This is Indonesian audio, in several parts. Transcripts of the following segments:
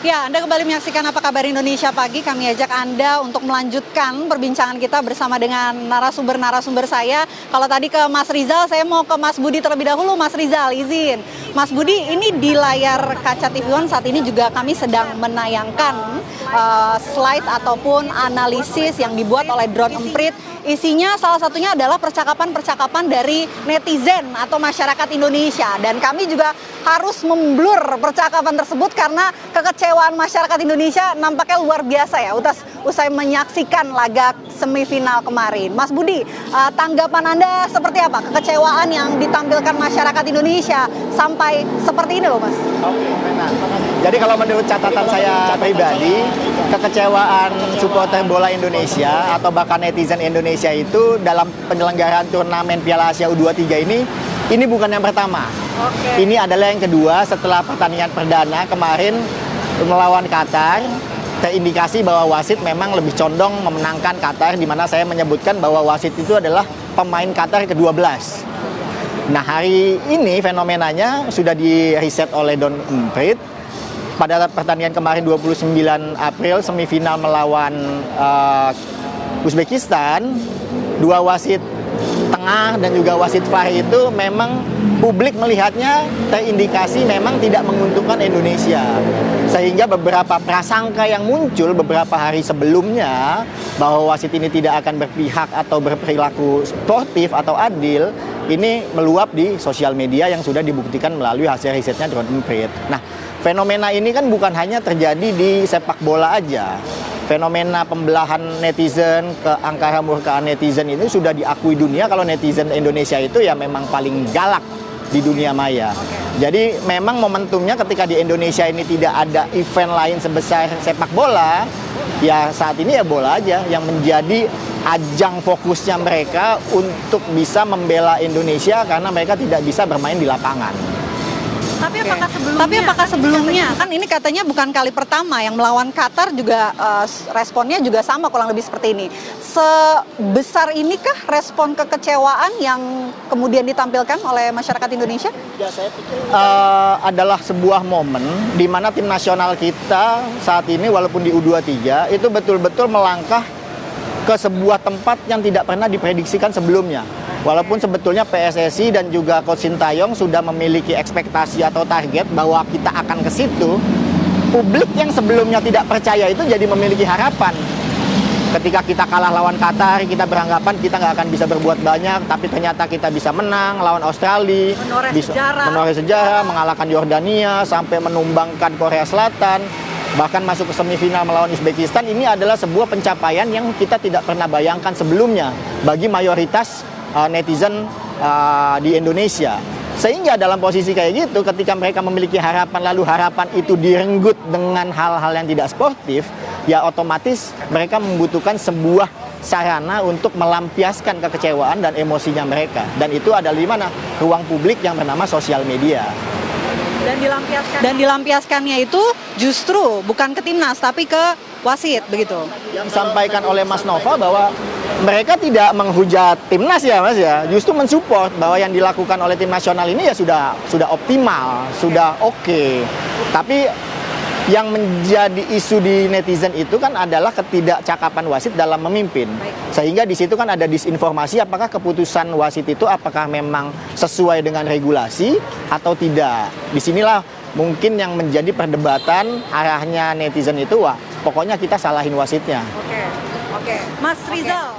Ya, Anda kembali menyaksikan Apa Kabar Indonesia Pagi. Kami ajak Anda untuk melanjutkan perbincangan kita bersama dengan narasumber-narasumber saya. Kalau tadi ke Mas Rizal, saya mau ke Mas Budi terlebih dahulu. Mas Rizal, izin. Mas Budi, ini di layar kaca TV One saat ini juga kami sedang menayangkan slide ataupun analisis yang dibuat oleh Drone Emprit. Isinya salah satunya adalah percakapan-percakapan dari netizen atau masyarakat Indonesia. Dan kami juga harus memblur percakapan tersebut karena kekecewaan masyarakat Indonesia nampaknya luar biasa ya usai menyaksikan laga semifinal kemarin. Mas Budi, tanggapan Anda seperti apa? Kekecewaan yang ditampilkan masyarakat Indonesia sampai seperti ini loh, Mas. Oke, benar. Jadi kalau menurut catatan saya pribadi, kekecewaan supporter bola Indonesia atau bahkan netizen Indonesia itu dalam penyelenggaraan turnamen Piala Asia U23 ini bukan yang pertama. Oke. Ini adalah yang kedua setelah pertandingan perdana kemarin melawan Qatar. Terindikasi bahwa wasit memang lebih condong memenangkan Qatar, di mana saya menyebutkan bahwa wasit itu adalah pemain Qatar ke-12. Nah, hari ini fenomenanya sudah di-reset oleh Drone Emprit. Pada pertandingan kemarin 29 April semifinal melawan Uzbekistan, dua wasit tengah dan juga wasit VAR itu memang publik melihatnya terindikasi memang tidak menguntungkan Indonesia. Sehingga beberapa prasangka yang muncul beberapa hari sebelumnya bahwa wasit ini tidak akan berpihak atau berperilaku sportif atau adil, ini meluap di sosial media yang sudah dibuktikan melalui hasil risetnya Drone Emprit. Nah, fenomena ini kan bukan hanya terjadi di sepak bola aja. Fenomena pembelahan netizen, keangkara murkaan netizen ini sudah diakui dunia kalau netizen Indonesia itu ya memang paling galak di dunia maya. Jadi memang momentumnya ketika di Indonesia ini tidak ada event lain sebesar sepak bola, ya saat ini ya bola aja yang menjadi ajang fokusnya mereka untuk bisa membela Indonesia karena mereka tidak bisa bermain di lapangan. Tapi apakah sebelumnya kan ini katanya bukan kali pertama yang melawan Qatar juga responnya juga sama kurang lebih seperti ini. Sebesar inikah respon kekecewaan yang kemudian ditampilkan oleh masyarakat Indonesia? Ya, saya pikir adalah sebuah momen di mana tim nasional kita saat ini walaupun di U23 itu betul-betul melangkah ke sebuah tempat yang tidak pernah diprediksikan sebelumnya. Walaupun sebetulnya PSSI dan juga Coach Sintayong sudah memiliki ekspektasi atau target bahwa kita akan ke situ, publik yang sebelumnya tidak percaya itu jadi memiliki harapan. Ketika kita kalah lawan Qatar, kita beranggapan kita nggak akan bisa berbuat banyak, tapi ternyata kita bisa menang lawan Australia, menoreh sejarah, mengalahkan Yordania, sampai menumbangkan Korea Selatan, bahkan masuk ke semifinal melawan Uzbekistan. Ini adalah sebuah pencapaian yang kita tidak pernah bayangkan sebelumnya bagi mayoritas netizen di Indonesia. Sehingga dalam posisi kayak gitu, ketika mereka memiliki harapan lalu harapan itu direnggut dengan hal-hal yang tidak sportif, ya otomatis mereka membutuhkan sebuah sarana untuk melampiaskan kekecewaan dan emosinya mereka. Dan itu adalah di mana? Ruang publik yang bernama sosial media. Dan dilampiaskannya itu justru bukan ke timnas tapi ke wasit begitu. Yang disampaikan oleh Mas Nova bahwa mereka tidak menghujat timnas ya Mas ya, justru mensupport bahwa yang dilakukan oleh tim nasional ini ya sudah optimal, sudah oke. Tapi yang menjadi isu di netizen itu kan adalah ketidakcakapan wasit dalam memimpin. Sehingga di situ kan ada disinformasi apakah keputusan wasit itu apakah memang sesuai dengan regulasi atau tidak. Disinilah mungkin yang menjadi perdebatan arahnya netizen itu, wah pokoknya kita salahin wasitnya. Oke.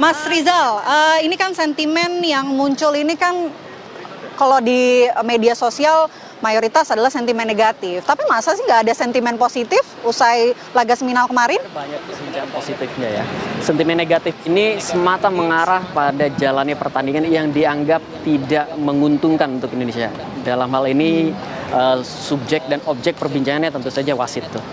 Mas Rizal, ini kan sentimen yang muncul ini kan kalau di media sosial mayoritas adalah sentimen negatif. Tapi masa sih nggak ada sentimen positif usai laga semifinal kemarin? Banyak sentimen positifnya ya. Sentimen negatif ini semata mengarah pada jalannya pertandingan yang dianggap tidak menguntungkan untuk Indonesia. Dalam hal ini subjek dan objek perbincangannya tentu saja wasit tuh.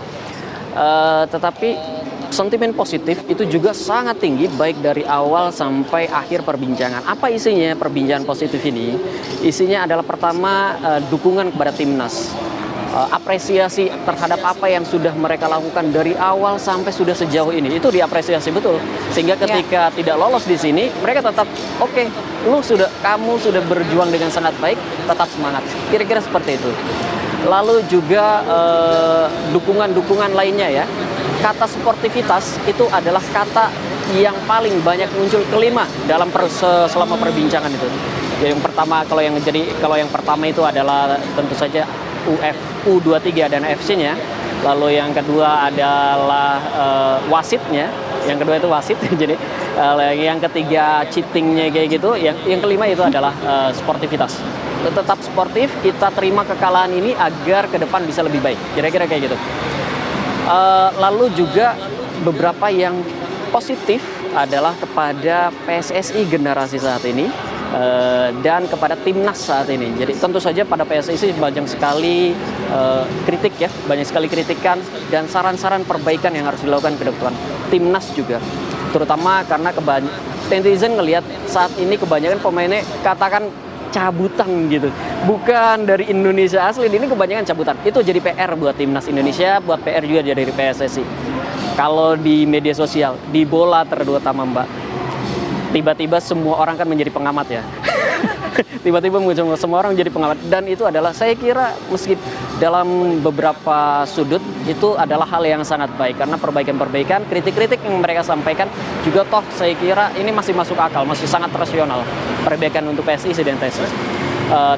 Tetapi sentimen positif itu juga sangat tinggi baik dari awal sampai akhir perbincangan. Apa isinya perbincangan positif ini? Isinya adalah pertama dukungan kepada timnas. apresiasi terhadap apa yang sudah mereka lakukan dari awal sampai sudah sejauh ini. Itu diapresiasi betul. Sehingga ketika tidak lolos di sini, mereka tetap oke, kamu sudah berjuang dengan sangat baik, tetap semangat. Kira-kira seperti itu. Lalu juga dukungan-dukungan lainnya ya. Kata sportivitas itu adalah kata yang paling banyak muncul kelima dalam selama perbincangan itu. Yang pertama kalau yang pertama itu adalah tentu saja U23 dan FC-nya. Lalu yang kedua adalah wasitnya. Yang kedua itu wasit. Jadi yang ketiga cheatingnya kayak gitu. Yang kelima itu adalah sportivitas. Tetap sportif, kita terima kekalahan ini agar ke depan bisa lebih baik. Kira-kira kayak gitu. Lalu juga beberapa yang positif adalah kepada PSSI generasi saat ini dan kepada timnas saat ini. Jadi tentu saja pada PSSI banyak sekali kritik ya, banyak sekali kritikan dan saran-saran perbaikan yang harus dilakukan ke depan. Timnas juga, terutama karena netizen ngelihat saat ini kebanyakan pemainnya katakan cabutan gitu, bukan dari Indonesia asli. Ini kebanyakan cabutan. Itu jadi PR buat timnas Indonesia, buat PR juga dari PSSI. Kalau di media sosial, di bola terutama Mbak, tiba-tiba semua orang kan menjadi pengamat ya. Tiba-tiba semua orang menjadi pengamat. Dan itu adalah, saya kira meski dalam beberapa sudut, itu adalah hal yang sangat baik. Karena perbaikan-perbaikan, kritik-kritik yang mereka sampaikan, juga toh saya kira ini masih masuk akal, masih sangat rasional. Perbaikan untuk PSIS dan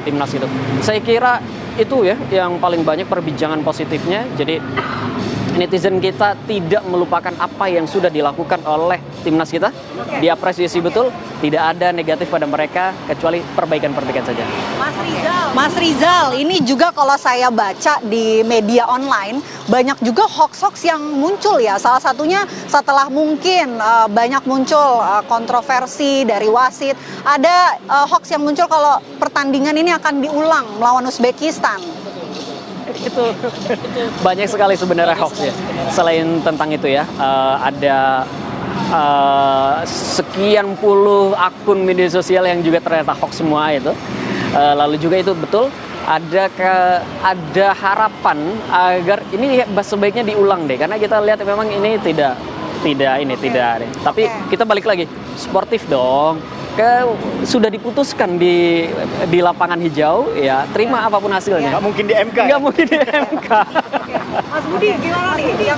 timnas itu. Saya kira itu ya yang paling banyak perbincangan positifnya. Jadi netizen kita tidak melupakan apa yang sudah dilakukan oleh timnas kita. Diapresiasi betul, tidak ada negatif pada mereka kecuali perbaikan-perbaikan saja. Mas Rizal, ini juga kalau saya baca di media online banyak juga hoax-hoax yang muncul ya. Salah satunya setelah mungkin banyak muncul kontroversi dari wasit, ada hoax yang muncul kalau pertandingan ini akan diulang melawan Uzbekistan. Itu banyak sekali sebenarnya hoax ya. Selain tentang itu ya, ada sekian puluh akun media sosial yang juga ternyata hoax semua itu. Lalu juga itu betul ada harapan agar ini sebaiknya diulang deh, karena kita lihat memang ini tidak. Tapi kita balik lagi, sportif dong. Sudah diputuskan di lapangan hijau ya, terima apapun hasilnya. Nggak mungkin di MK. Nggak mungkin di MK. Mas Budi gimana nih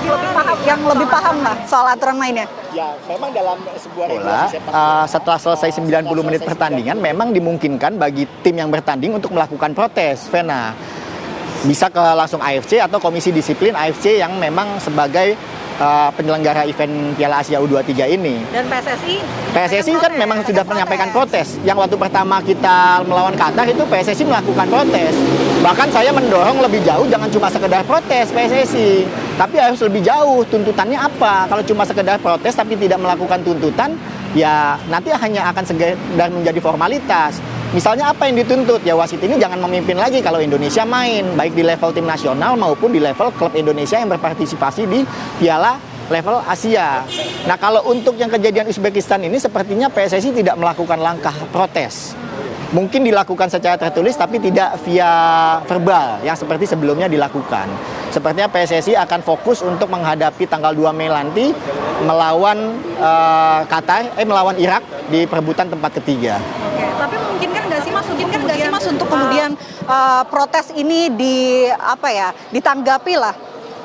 yang lebih paham lah soal aturan mainnya? Ya, memang dalam sebuah bola setelah selesai 90 menit pertandingan memang dimungkinkan bagi tim yang bertanding untuk melakukan protes, Vena. Bisa ke langsung AFC atau komisi disiplin AFC yang memang sebagai penyelenggara event Piala Asia U23 ini. Dan PSSI kan memang sudah menyampaikan protes. Yang waktu pertama kita melawan Qatar itu PSSI melakukan protes. Bahkan saya mendorong lebih jauh, jangan cuma sekedar protes PSSI, tapi harus lebih jauh tuntutannya apa. Kalau cuma sekedar protes tapi tidak melakukan tuntutan, ya nanti hanya akan sekedar menjadi formalitas. Misalnya apa yang dituntut? Ya wasit ini jangan memimpin lagi kalau Indonesia main, baik di level tim nasional maupun di level klub Indonesia yang berpartisipasi di Piala level Asia. Nah, kalau untuk yang kejadian Uzbekistan ini sepertinya PSSI tidak melakukan langkah protes. Mungkin dilakukan secara tertulis tapi tidak via verbal yang seperti sebelumnya dilakukan. Sepertinya PSSI akan fokus untuk menghadapi tanggal 2 Mei nanti melawan melawan Irak di perebutan tempat ketiga. Oke, tapi memungkinkan nggak sih Mas untuk kemudian protes ini ditanggapi lah?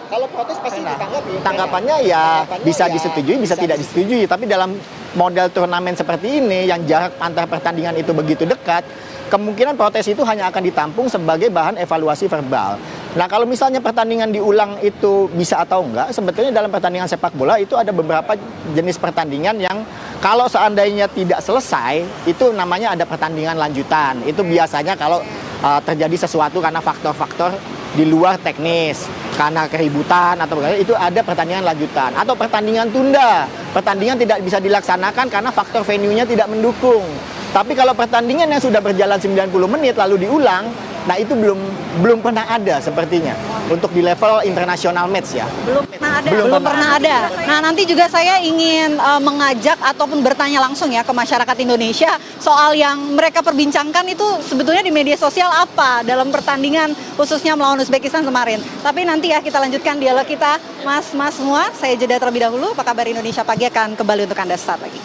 Kalau protes pasti ditanggapi. Tanggapannya ya bisa disetujui, bisa tidak disetujui. Tapi dalam model turnamen seperti ini yang jarak antar pertandingan itu begitu dekat, kemungkinan protes itu hanya akan ditampung sebagai bahan evaluasi verbal. Nah, kalau misalnya pertandingan diulang itu bisa atau enggak, sebetulnya dalam pertandingan sepak bola itu ada beberapa jenis pertandingan yang kalau seandainya tidak selesai, itu namanya ada pertandingan lanjutan. Itu biasanya kalau terjadi sesuatu karena faktor-faktor di luar teknis, karena keributan atau bagaimana, itu ada pertandingan lanjutan. Atau pertandingan tunda, pertandingan tidak bisa dilaksanakan karena faktor venue-nya tidak mendukung. Tapi kalau pertandingan yang sudah berjalan 90 menit lalu diulang, nah itu belum pernah ada sepertinya. untuk di level internasional match ya. Belum pernah ada. Nah, nanti juga saya ingin mengajak ataupun bertanya langsung ya ke masyarakat Indonesia soal yang mereka perbincangkan itu sebetulnya di media sosial apa dalam pertandingan khususnya melawan Uzbekistan kemarin. Tapi nanti ya kita lanjutkan dialog kita, Mas semua. Saya jeda terlebih dahulu. Apa kabar Indonesia Pagi akan kembali untuk Anda saat lagi.